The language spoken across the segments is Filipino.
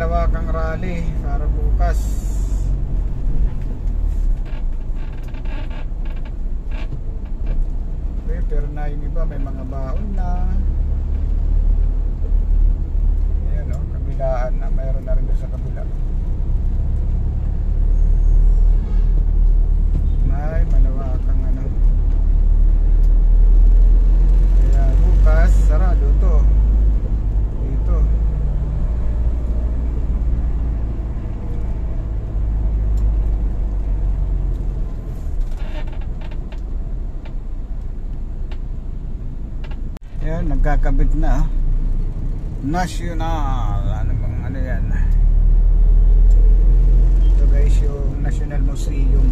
malawakang rally para bukas. Pero na yung iba may mga baon na. Ayan o, kabilaan na, mayroon na rin doon sa kabila. May malawakang ano. Kaya bukas sarado to dito. Ayan, nagkakabit na. National, ano bang ano yan? Ito guys, yung National Museum.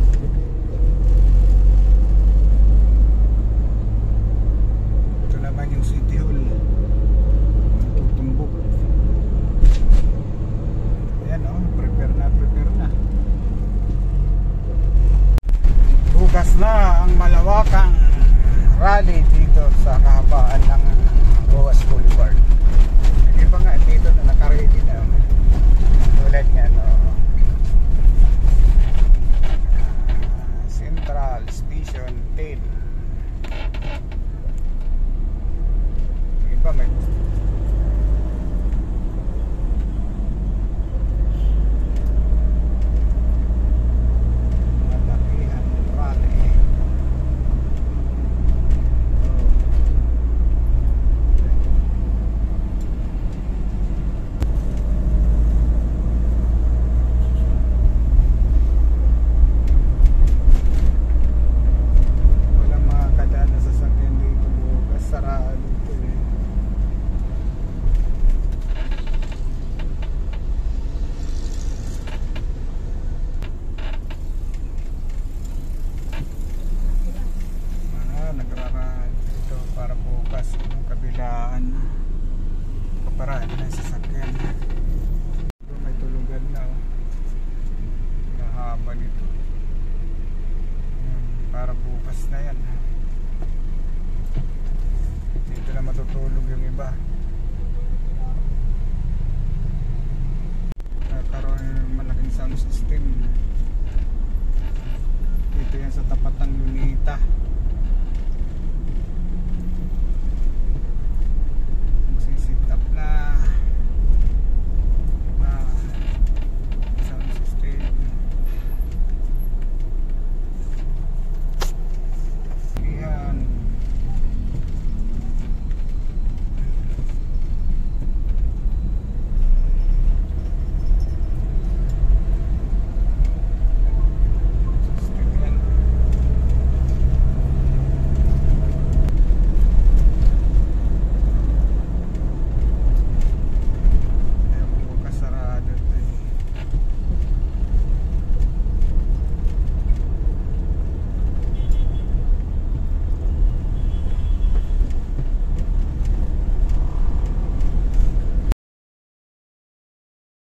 Ito naman yung City Hall. Tutumbok. Ayan o, prepare na. Bukas na ang malawakang rally dito sa kahabaan ng Roas Boulevard. Yung iba nga dito na nakaready na tulad nga no, Central Station 10. Yung iba may malakihan rally. Kaparaan na sasakyan. May tulugan na kahaba nito. Para bukas na yan. Dito na matutulog yung iba. Nagkaroon ng malaking sound system. Dito yan sa tapat ng Lunita.